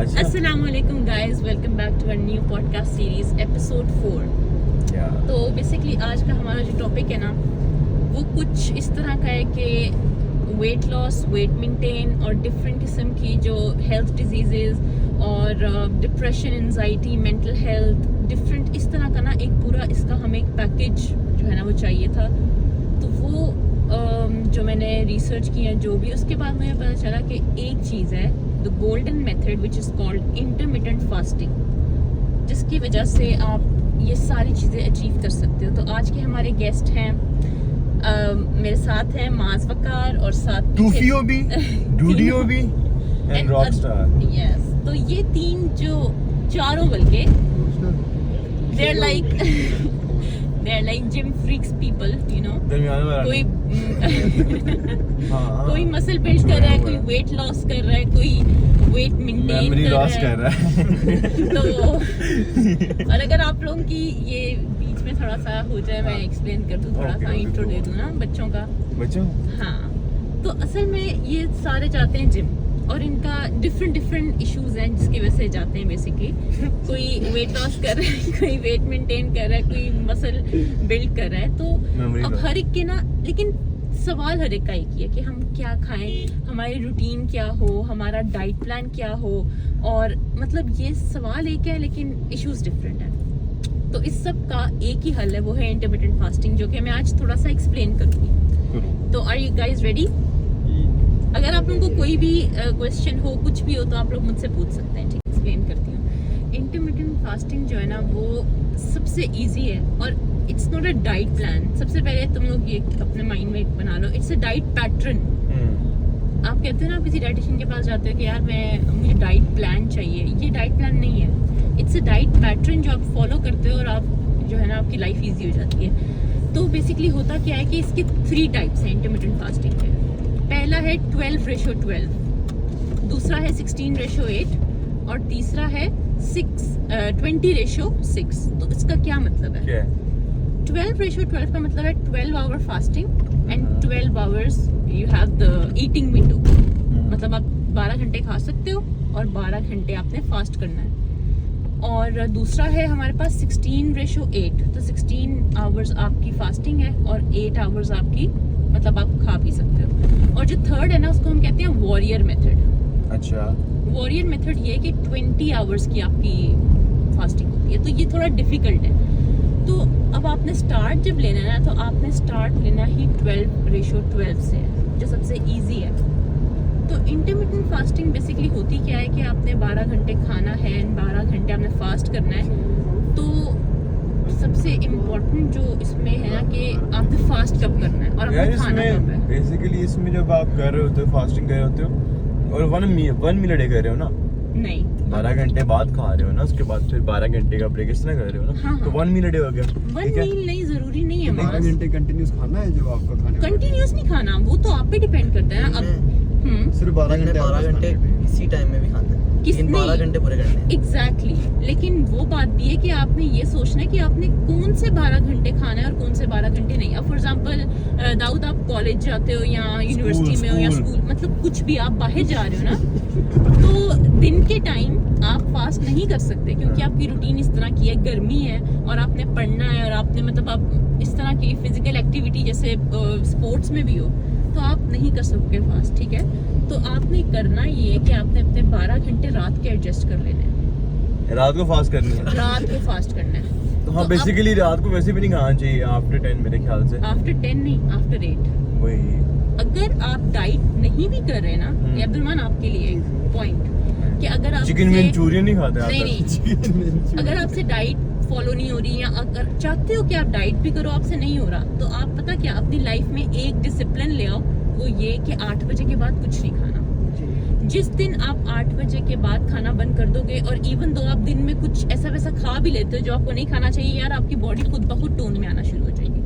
Assalamualaikum guys, welcome back to our new podcast series episode 4। तो basically आज का हमारा जो टॉपिक है ना वो कुछ इस तरह का है कि वेट लॉस, वेट मेंटेन और डिफरेंट किस्म की जो हेल्थ डिजीजेस और depression, anxiety, mental health, different इस तरह का ना एक पूरा इसका हमें एक पैकेज जो है ना वो चाहिए था। तो वो जो मैंने रिसर्च किया जो भी, उसके बाद मुझे पता चला कि एक चीज़ है the golden method which is called intermittent fasting, जिसकी वजह से आप ये सारी चीज़ें अचीव कर सकते हो। तो आज के हमारे गेस्ट हैं, मेरे साथ हैं माज वकार और साथ टूफियो भी, डूडियो भी एंड रॉकस्टार। यस, तो ये तीन जो चारों बल्कि they are like gym freaks people, you know। कोई कोई मसल बिल्ड कर रहा है, कोई वेट लॉस कर रहा है, कोई वेट मेंटेन कर रहा है। तो और अगर आप लोगों की ये बीच में थोड़ा सा हो जाए, मैं एक्सप्लेन कर दूं, थोड़ा सा इंट्रो दे दूं ना बच्चों का। हाँ, तो असल में ये सारे जाते हैं जिम और इनका डिफरेंट इश्यूज हैं जिसकी वजह से जाते हैं बेसिकली। कोई वेट लॉस कर रहा है, कोई वेट मेंटेन कर रहा है, कोई मसल बिल्ड कर रहा है। तो अब हर एक के ना, लेकिन सवाल हर एक का एक ही है कि हम क्या खाएं, हमारी रूटीन क्या हो, हमारा डाइट प्लान क्या हो, और मतलब ये सवाल एक है लेकिन इश्यूज डिफरेंट है। तो इस सब का एक ही हल है, वो है इंटरमिटेंट फास्टिंग, जो कि मैं आज थोड़ा सा एक्सप्लेन करूँगी। तो आर यू गाइज रेडी? अगर आप लोगों को कोई भी क्वेश्चन हो, कुछ भी हो, तो आप लोग मुझसे पूछ सकते हैं। ठीक, एक्सप्लेन करती हूँ। इंटरमिटेंट फास्टिंग जो है ना वो सबसे इजी है और it's not a diet plan. सबसे पहले तुम लोग ये अपने माइंड में बना लो, इट्स अ डाइट पैटर्न। आप कहते हैं ना, किसी डाइटिशियन के पास जाते हो कि यार मुझे डाइट प्लान चाहिए, ये डाइट प्लान नहीं है, इट्स अ डाइट पैटर्न जो आप फॉलो करते हो और आप जो है ना आपकी लाइफ ईजी हो जाती है। तो बेसिकली होता क्या है कि इसके 3 टाइप्स हैं इंटरमिटेंट फास्टिंग के। पहला है 12:12, दूसरा है 16:8 और तीसरा है 20:6। तो इसका क्या मतलब है? 12:12 का मतलब है 12 hour fasting and 12 hours you have the eating window. मतलब आप 12 घंटे खा सकते हो और 12 घंटे आपने फास्ट करना है। और दूसरा है हमारे पास 16:8, तो 16 आवर्स आपकी फास्टिंग है और 8 आवर्स आपकी मतलब आप खा पी सकते हो। और जो थर्ड है ना उसको हम कहते हैं वॉरियर मेथड। अच्छा, वॉरियर मेथड ये है कि 20 आवर्स की आपकी फास्टिंग होती है। तो ये थोड़ा डिफिकल्ट है। तो अब आपने स्टार्ट जब लेना है ना, तो आपने स्टार्ट लेना ही 12:12 से, जो सबसे ईजी है। तो इंटरमिटेंट फास्टिंग बेसिकली होती क्या है कि आपने 12 घंटे खाना है एंड 12 घंटे आपने फास्ट करना है। तो सबसे इम्पोर्टेंट जो इसमें है ना कि आपने फास्ट कब करना है और आपने खाना कब है। बेसिकली इसमें जब आप कर रहे होते हो, फास्टिंग कर रहे होते हो और वन मील अ डे कर रहे हो ना, नहीं 12 घंटे बाद खा रहे हो ना, उसके बाद फिर 12 घंटे का ब्रेक इस तरह कर रहे हो ना। हाँ, तो 1 मील अ डे हो गया। 1 मील नहीं, जरूरी नहीं है 12 घंटे कंटिन्यूस खाना है जो आपको खाने कंटिन्यूस नहीं खाना, वो तो आप पे डिपेंड करता है। अब सिर्फ 12 घंटे इसी टाइम में भी खाते हैं, किसने 12 घंटे पूरे करने हैं। एग्जैक्टली, लेकिन वो बात भी है कि आपने ये सोचना है कि आपने कौन से 12 घंटे खाना है और कौन से 12 घंटे नहीं। अब फॉर एग्जांपल दाऊद, आप कॉलेज जाते हो या यूनिवर्सिटी में हो या स्कूल, मतलब कुछ भी आप बाहर जा रहे हो ना, तो दिन के टाइम आप फास्ट नहीं कर सकते क्योंकि आपकी रूटीन इस तरह की है, गर्मी है और आपने पढ़ना है और आपने मतलब आप इस तरह की फिजिकल एक्टिविटी जैसे स्पोर्ट्स में भी हो, तो आप नहीं कर सकते फास्ट। ठीक है, तो आपने करना ये है कि आपने अपने 12 घंटे रात के एडजस्ट कर लेने हैं। रात को फास्ट करनी है, रात को फास्ट करना है। तो हाँ, बेसिकली रात को वैसे भी नहीं खाना चाहिए आफ्टर 10 मेरे ख्याल से। आफ्टर 10 नहीं, आफ्टर 8। वही, अगर आप डाइट नहीं भी कर रहे ना, ये अब्दुलमान आपके लिए पॉइंट कि अगर आप चिकन मंचूरियन नहीं खाते आप? नहीं, अगर आपसे डाइट फॉलो नहीं हो रही, या अगर चाहते हो कि आप डाइट भी करो, आपसे नहीं हो रहा, तो आप पता क्या अपनी लाइफ में एक डिसिप्लिन ले आओ, वो ये कि 8 बजे के बाद कुछ नहीं खाना। जिस दिन आप 8 बजे के बाद खाना बंद कर दोगे, और इवन दो आप दिन में कुछ ऐसा वैसा खा भी लेते हो जो आपको नहीं खाना चाहिए, यार आपकी बॉडी खुद ब खुद टोन में आना शुरू हो जाएगी।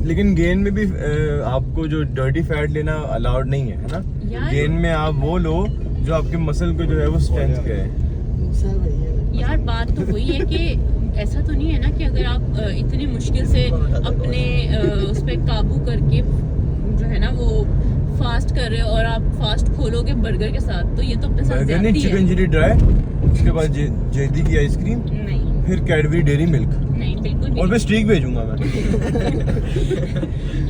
लेकिन गेन में भी आपको जो डर्टी फैट लेना अलाउड नहीं है ना। गेन में आप वो लो जो आपके मसल को जो है वो स्ट्रेंथ के है। यार बात तो वही है कि ऐसा तो नहीं है ना कि अगर आप इतनी मुश्किल से अपने उस पर काबू करके जो है ना वो फास्ट कर रहे हो और आप फास्ट खोलोगे बर्गर के साथ, तो ये तो अपने साथ बर्गर नहीं, ज्यादती है। चिकन चिली ड्राई, उसके बाद जेदी की आइसक्रीम, नहीं फिर कैडबरी डेयरी मिल्क, नहीं बिल्कुल भी और मैं स्ट्रीक भेजूंगा मैं।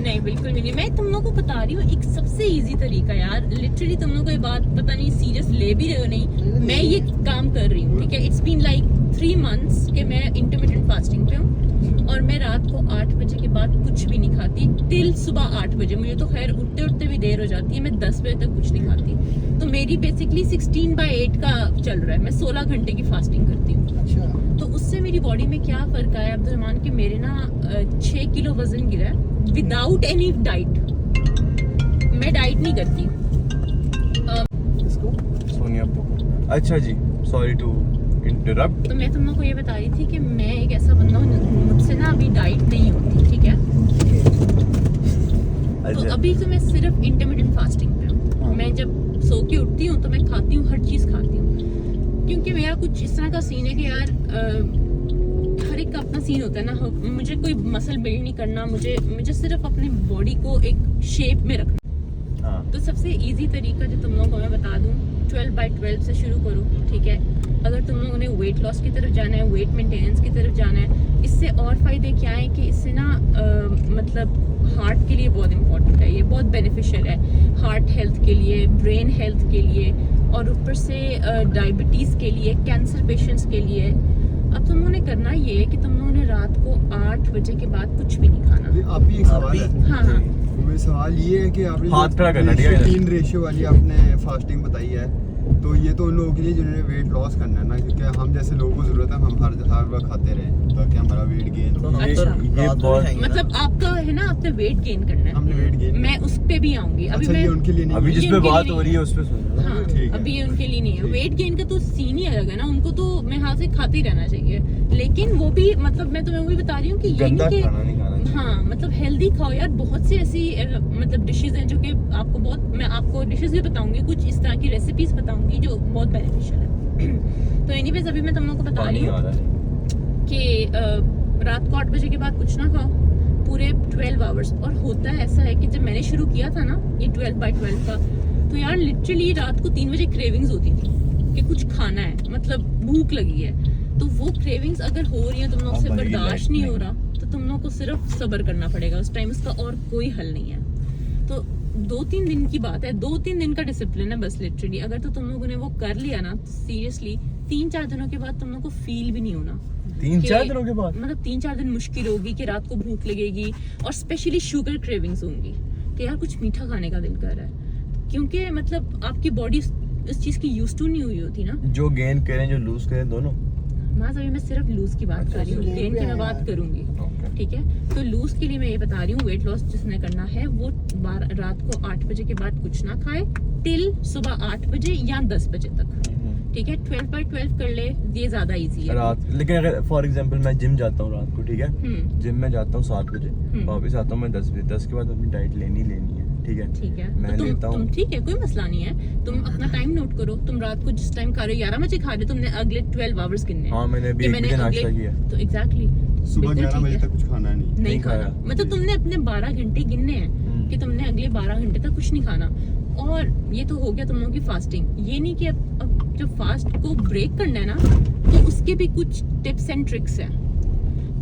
नहीं बिल्कुल भी नहीं। मैं तुम लोगों को बता रही हूँ एक सबसे इजी तरीका यार, लिटरली तुम लोगों को ये बात पता नहीं सीरियस ले भी रहे हो नहीं, मैं ये काम कर रही हूँ, ठीक है। इट्स बीन लाइक 3 months के मैं इंटरमिटेंट फास्टिंग पे हूँ, और मैं रात को 8 बजे के बाद कुछ भी नहीं खाती टिल सुबह 8 बजे। मुझे तो खैर उठते उठते भी देर हो जाती है, मैं 10 बजे तक कुछ नहीं खाती। तो मेरी बेसिकली 16/8 का चल रहा है, मैं 16 घंटे की फास्टिंग करती हूँ। अच्छा, तो उससे मेरी बॉडी में क्या फर्क आया, अब तो मान के मेरे ना 6 किलो वजन गिरा है विदाउट एनी डाइट। मैं डाइट नहीं करती। इसको सोनिया पो, अच्छा जी, सॉरी टू इंटरप्ट। तो मैं तुम लोग को ये बता रही थी कि मैं एक ऐसा बंदा हूँ, मुझसे ना अभी डाइट नहीं होती, ठीक है। तो अच्छा, अभी तो मैं सिर्फ इंटरमिटेंट फास्टिंग पे हूँ। हाँ। मैं जब सो के उठती हूँ तो मैं खाती हूँ, हर चीज़ खाती हूँ, क्योंकि मेरा कुछ इस तरह का सीन है कि यार हर एक का अपना सीन होता है ना। मुझे कोई मसल बिल्ड नहीं करना, मुझे सिर्फ अपनी बॉडी को एक शेप में रखना। हाँ, तो सबसे इजी तरीका जो तुम लोगों को मैं बता दूं, 12/12 से शुरू करो, ठीक है। अगर तुम लोगों ने वेट लॉस की तरफ जाना है, वेट मेंटेनेंस की तरफ जाना है, इससे और फायदे क्या है कि इससे ना मतलब हार्ट के लिए बहुत इंपॉर्टेंट है, ये बहुत बेनिफिशियल है हार्ट हेल्थ के लिए, ब्रेन हेल्थ के लिए, और ऊपर से डायबिटीज़ के लिए, कैंसर पेशेंट्स के लिए। अब तुम लोगों ने करना ये है कि तुम लोगों ने रात को 8 बजे के बाद कुछ भी नहीं खाना। अभी आप ही एक सवाल है। हाँ हाँ मेरा सवाल ये है कि आपने हाथ खड़ा करना, ठीक है? 3 रेशियो वाली आपने फास्टिंग बताई है, तो ये तो उन लोगों के लिए जिन्होंने वेट लॉस करना है ना, क्योंकि हम जैसे लोगों को जरूरत है हम हर वक्त खाते रहे ताकि हमारा वेट गेन तो हो। हम तो अच्छा। रात में बहुत- खाएंगे ना। मतलब आपका है ना, आपने वेट गेन करना हमने वेट है, गेन मैं उस पे भी आऊंगी। अभी अच्छा, मैं ये उनके लिए नहीं अभी है। जिस पे इनके बात लिए- हो रही है उस पे सुनो। हाँ, ठीक है। अभी ये उनके लिए नहीं है। ठीक। वेट गेन का तो सीन ही अलग है ना, उनको तो मेरे हाथ से खाते ही रहना चाहिए। लेकिन वो भी मतलब मैं तुम्हें वो भी बता रही हूँ कि ये गंदा नहीं खाना नहीं खाना कि चाहिए। हाँ मतलब हेल्दी खाओ यार। बहुत सी ऐसी मतलब डिशेज हैं जो कि आपको बहुत, मैं आपको डिशेज भी बताऊंगी, कुछ इस तरह की रेसिपीज बताऊंगी जो बहुत बेनिफिशियल है। तो एनीवेज अभी मैं तुम लोगों को बता रही पानी आ हूँ रहा है। कि रात को 8 बजे के बाद कुछ ना खाओ पूरे 12 आवर्स। और होता है ऐसा है कि जब मैंने शुरू किया था ना ये 12/12 का, तो यार लिटरली रात को 3 बजे क्रेविंग्स होती थी कि कुछ खाना है, मतलब भूख लगी है। तो वो क्रेविंग्स अगर हो रही है तुम लोग से हाँ भाई, बर्दाश्त लाइफ नहीं में। हो रहा, तो तुम लोग को सिर्फ सब्र करना पड़ेगा उस टाइम, उसका और कोई हल नहीं है। तो 2-3 दिन की बात है, 2-3 दिन का डिसिप्लिन है बस लिटरली। अगर तो तुम लोगों ने वो कर लिया ना, सीरियसली 3-4 दिनों के बाद तुम लोग को फील भी नहीं होना। 3-4 कि- दिनों के बाद मतलब 3-4 दिन मुश्किल होगी कि रात को भूख लगेगी, और स्पेशली शुगर क्रेविंग्स होंगी कि यार कुछ मीठा खाने का दिल कर रहा है, क्योंकि मतलब आपकी बॉडी इस चीज की यूज टू नहीं हुई होती ना। जो गेन करें जो लूज करें दोनों। माँ अभी मैं सिर्फ लूज की बात कर रही हूँ, गेन की मैं बात करूंगी, ठीक है। तो लूज के लिए मैं ये बता रही हूँ, वेट लॉस जिसने करना है वो रात को 8 बजे के बाद कुछ ना खाए टिल सुबह 8 बजे या 10 बजे तक, ठीक है। 12/12 कर ले, ये ज्यादा इजी है। रात, लेकिन अगर फॉर एग्जांपल मैं जिम जाता हूँ रात को, ठीक है, जिम में जाता हूँ 7 बजे, वापस आता हूँ मैं 10 बजे, 10 के बाद अपनी डाइट लेनी है, ठीक है। ठीक है, मैं तो लेता तुम हूँ। ठीक है, कोई मसला नहीं है। तुम अपना टाइम नोट करो, तुम रात को जिस टाइम खा रहे हो 11 बजे खा रहे हो, तुमने अगले 12 आवर्स गिनने हैं। हाँ, मैंने अभी कि 1 बजे नाश्ता किया। तो एग्जैक्टली सुबह 11 बजे तक कुछ खाना नहीं। नहीं खाना, खाया। मतलब तुमने अपने 12 घंटे गिनने हैं कि तुमने अगले 12 घंटे तक कुछ नहीं खाना। और ये तो हो गया तुम लोगों की फास्टिंग। ये नहीं कि अब जब फास्ट को ब्रेक करना है ना, तो उसके भी कुछ टिप्स एंड ट्रिक्स हैं।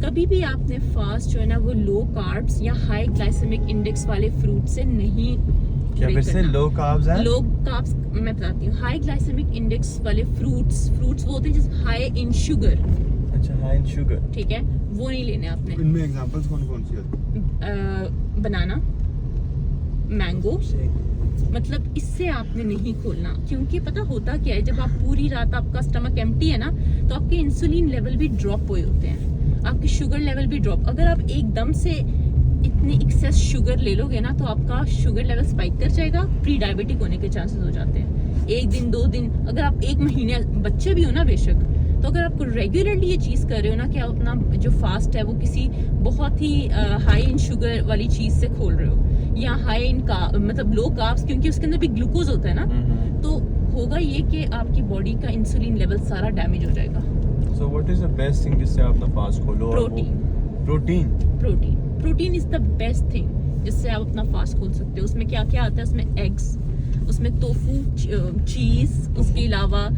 कभी भी आपने फास्ट जो है ना वो लो कार्ब्स या हाई ग्लाइसेमिक इंडेक्स वाले फ्रूट से नहीं क्या break फिर से करना। लो कार्ब्स हैं? लो कार्ब्स मैं बताती हूँ। हाई ग्लाइसेमिक इंडेक्स वाले फ्रूट्स वो होते हैं जिस हाई इन शुगर, अच्छा, हाई इन शुगर। ठीक है, वो नहीं लेने आपने। इनमें एग्जांपल्स कौन कौन सी होती बनाना, मैंगो, मतलब इससे आपने नहीं खोलना, क्योंकि पता होता क्या है, जब आप पूरी रात आपका स्टमक एम्प्टी है ना, तो आपके इंसुलिन लेवल भी ड्रॉप हुए होते हैं, आपके शुगर लेवल भी ड्रॉप। अगर आप एकदम से इतनी एक्सेस शुगर ले लोगे ना, तो आपका शुगर लेवल स्पाइक कर जाएगा, प्री डायबिटिक होने के चांसेस हो जाते हैं। 1 दिन 2 दिन, अगर आप 1 महीने बच्चे भी हो ना बेशक, तो अगर आपको रेगुलरली ये चीज़ कर रहे हो ना कि आप अपना जो फास्ट है वो किसी बहुत ही हाई इन शुगर वाली चीज़ से खोल रहे हो, या हाई इन का मतलब लो कार्ब्स, क्योंकि उसके अंदर भी ग्लूकोज होता है ना, तो होगा ये कि आपकी बॉडी का इंसुलिन लेवल सारा डैमेज हो जाएगा। So what is the best thing जिससे आप अपना फास्ट खोलो? Protein. Protein protein is the best thing, जिससे आप अपना फास्ट खोल सकते हो। उसमें क्या क्या आता है, उसमें एग्स, उसमें टोफू, चीज़, उसके अलावा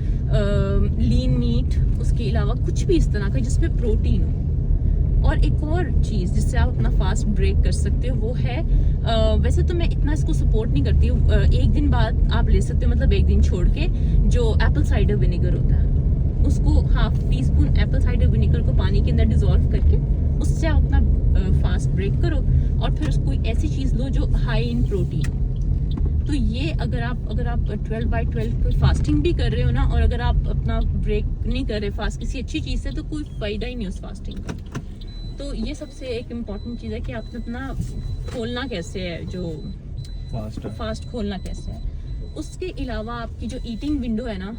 लीन मीट, उसके अलावा कुछ भी इस तरह का जिसमें प्रोटीन हो। और एक और चीज़ जिससे आप अपना फास्ट ब्रेक कर सकते हो वो है, वैसे तो मैं इतना इसको सपोर्ट नहीं करती हूँ, एक दिन बाद आप ले सकते हो, मतलब एक दिन छोड़ के, जो एप्पल साइडर विनेगर होता है उसको ½ टीस्पून एप्पल साइडर विनेगर को पानी के अंदर डिजोल्व करके उससे आप अपना फास्ट ब्रेक करो। और फिर कोई ऐसी चीज़ लो जो हाई इन प्रोटीन। तो ये अगर आप 12/12 फास्टिंग भी कर रहे हो ना, और अगर आप अपना ब्रेक नहीं कर रहे फास्ट किसी अच्छी चीज़ से, तो कोई फ़ायदा ही नहीं उस फास्टिंग का। तो ये सबसे एक इम्पॉर्टेंट चीज़ है कि आपने अपना खोलना कैसे है, जो फास्ट खोलना कैसे है। उसके अलावा आपकी जो ईटिंग विंडो है ना,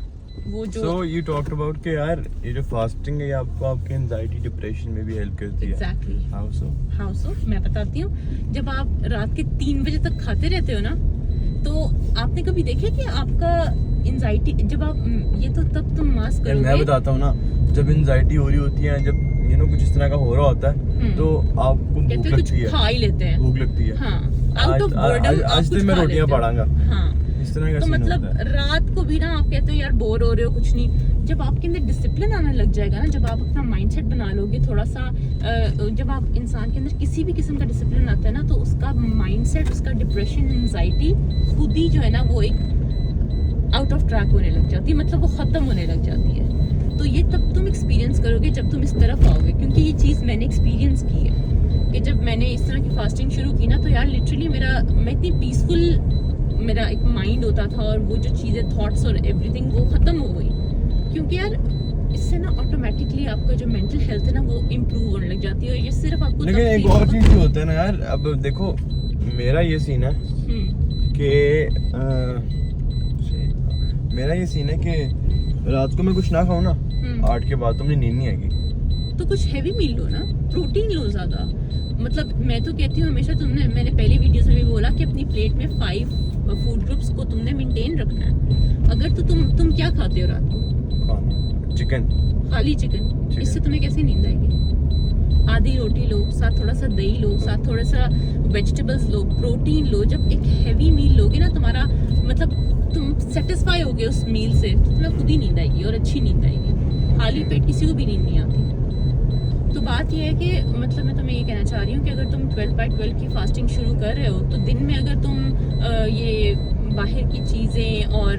वो जो So you talked about कि यार ये जो फास्टिंग है ये आपको आपके एंजाइटी डिप्रेशन में भी हेल्प करती है। Exactly. How so? मैं बताती हूँ। जब आप रात के 3 बजे तक खाते रहते हो ना, तो आपने कभी देखे कि आपका एंजाइटी, जब आप ये तो तब तुम मास्क करोगे। मैं बताता हूँ ना, जब एंजाइटी हो रही होती है, जब कुछ इस तरह का हो रहा होता है, तो आपको भूख लगती है, खा ही लेते हैं, भूख लगती है। हाँ, आउट ऑफ बोर्डम आज तो मैं रोटियां पड़ाऊंगा। हाँ, इस तरह का तो मतलब रात को भी ना आप कहते हो यार बोर हो रहे हो, कुछ नहीं। जब आपके अंदर डिसिप्लिन आने लग जाएगा ना, जब आप अपना माइंडसेट बना लोगे थोड़ा सा, जब आप इंसान के अंदर किसी भी किस्म का डिसिप्लिन आता है ना, तो उसका माइंडसेट, उसका डिप्रेशन, एंजाइटी खुद ही जो है ना वो एक आउट ऑफ ट्रैक होने लग जाती है, मतलब वो खत्म होने लग जाती है। तो ये तब तुम एक्सपीरियंस करोगे जब तुम इस तरफ आओगे, क्योंकि ये चीज़ मैंने एक्सपीरियंस की है कि जब मैंने इस तरह की फास्टिंग शुरू की ना, तो यार लिटरली मैं इतनी पीसफुल, मेरा एक माइंड होता था, और वो जो चीज़ें, थॉट्स और एवरीथिंग वो ख़त्म हो गई। क्योंकि यार इससे ना ऑटोमेटिकली आपका जो मेंटल हेल्थ है ना वो इम्प्रूव होने लग जाती है। और ये सिर्फ आपको, लेकिन एक और चीज़ भी होता है ना यार, अब देखो मेरा ये सीन है कि रात को मैं कुछ ना खाऊं ना, 8 के बाद तो मुझे नींद नहीं आएगी। तो कुछ हैवी मील लो ना, प्रोटीन लो ज़्यादा। मतलब मैं तो कहती हूँ हमेशा, मैंने पहली वीडियोस में भी बोला कि अपनी प्लेट में 5 फूड ग्रुप्स को तुमने मेंटेन रखना है। अगर तो तुम क्या खाते हो रात को? चिकन, खाली चिकन। इससे तुम्हें कैसे नींद आएगी? आधी रोटी लो, साथ थोड़ा सा दही लो, साथ थोड़ा सा वेजिटेबल्स लो, प्रोटीन लो। जब एक हैवी मील लोगे ना, तुम्हारा मतलब तुम सेटिस्फाई होगे उस मील से, तो तुम्हें खुद ही नींद आएगी, और अच्छी नींद आएगी। खाली पेट किसी को भी नींद नहीं आती। तो बात यह है कि मतलब मैं तुम्हें ये कहना चाह रही हूँ कि अगर तुम 12/12 की फास्टिंग शुरू कर रहे हो, तो दिन में अगर तुम ये बाहर की चीज़ें और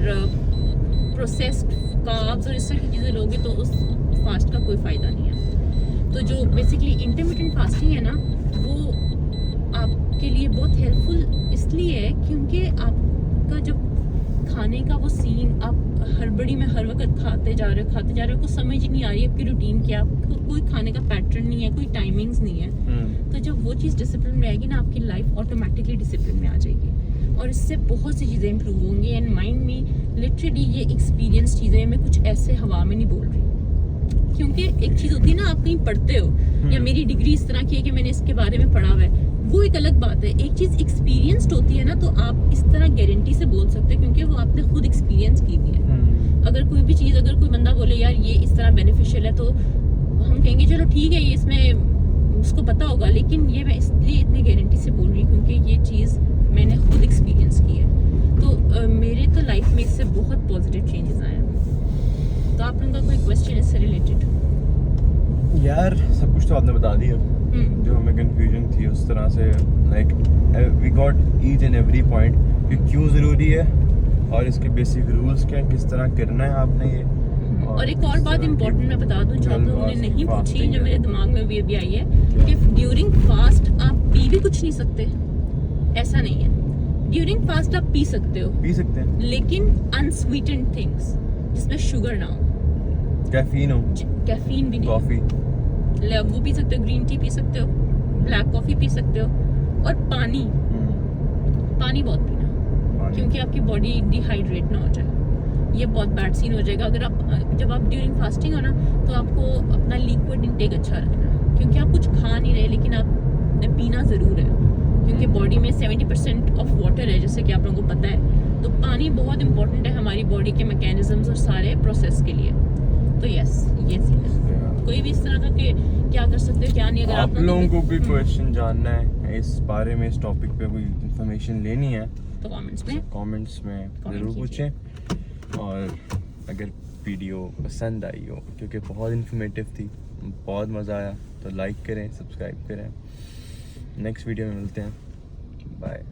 प्रोसेस्ड कार्ब्स और इस तरह की चीज़ें लोगे, तो उस फास्ट का कोई फ़ायदा नहीं है। तो जो बेसिकली इंटरमिटेंट फास्टिंग है ना, वो आपके लिए बहुत हेल्पफुल इसलिए है क्योंकि आपका जो खाने का वो सीन, आप हड़बड़ी में हर वक्त खाते जा रहे हो, कुछ समझ ही नहीं आ रही आपकी रूटीन क्या, कोई खाने का पैटर्न नहीं है, कोई टाइमिंग्स नहीं है। तो जब वो चीज़ डिसिप्लिन में आएगी ना, आपकी लाइफ ऑटोमेटिकली डिसिप्लिन में आ जाएगी, और इससे बहुत सी चीज़ें इंप्रूव होंगी। एंड माइंड में लिटरली ये एक्सपीरियंस चीज़ें, मैं कुछ ऐसे हवा में नहीं बोल रही, क्योंकि एक चीज़ होती है ना, आप कहीं पढ़ते हो या मेरी डिग्री इस तरह की है कि मैंने इसके बारे में पढ़ा हुआ है, वो एक अलग बात है। एक चीज़ एक्सपीरियंस्ड होती है ना, तो आप इस तरह गारंटी से बोल सकते हैं क्योंकि वो आपने खुद एक्सपीरियंस की हुई है। अगर कोई भी चीज़, अगर कोई बंदा बोले यार ये इस तरह बेनिफिशियल है, तो हम कहेंगे चलो ठीक है, ये इसमें उसको पता होगा। लेकिन ये मैं इसलिए इतनी गारंटी से बोल रही हूँ क्योंकि ये चीज़ मैंने खुद एक्सपीरियंस की है। तो मेरे तो लाइफ में इससे बहुत पॉजिटिव चेंजेस आए हैं। तो आप लोगों का कोई क्वेश्चन इससे रिलेटेड? यार सब कुछ तो आपने बता दिया, जो हमें कंफ्यूजन थी उस तरह से, like we got each and every point कि क्यों ज़रूरी है और इसके बेसिक रूल्स क्या, किस तरह करना है आपने ये। और एक और बात इम्पोर्टेंट मैं बता दूं जो आप लोगों ने नहीं पूछी, जो मेरे दिमाग में भी अभी आई है कि ड्यूरिंग फास्ट आप पी भी कुछ नहीं सकते, ऐसा नहीं है। ड्यूरिंग फास्ट आप पी सकते हैं, लेकिन अनस्वीटेंड थिंग्स जिसमें शुगर ना हो, कैफीन भी नहीं, कॉफी वो पी सकते हो, ग्रीन टी पी सकते हो, ब्लैक कॉफी पी सकते हो, और पानी बहुत पीना, क्योंकि आपकी बॉडी डिहाइड्रेट ना हो जाए। ये बहुत बैड सीन हो जाएगा अगर आप, जब आप ड्यूरिंग फास्टिंग हो ना, तो आपको अपना लिक्विड इंटेक अच्छा रखना है, क्योंकि आप कुछ खा नहीं रहे लेकिन आपने पीना ज़रूर है, क्योंकि बॉडी में 70% ऑफ वाटर है, जैसे कि आप लोगों को पता है। तो पानी बहुत इंपॉर्टेंट है हमारी बॉडी के मैकेनिज्म्स और सारे प्रोसेस के लिए। तो यस ये सीन है। कोई भी इस तरह का कि क्या कर सकते हो क्या नहीं, अगर आप लोगों को भी हम्म, क्वेश्चन जानना है इस बारे में, इस टॉपिक पे कोई इंफॉर्मेशन लेनी है तो कमेंट्स में कमेंट्स में Comment ज़रूर कीजिए। पूछें। और अगर वीडियो पसंद आई हो, क्योंकि बहुत इन्फॉर्मेटिव थी, बहुत मज़ा आया, तो लाइक करें, सब्सक्राइब करें। नेक्स्ट वीडियो में मिलते हैं, बाय।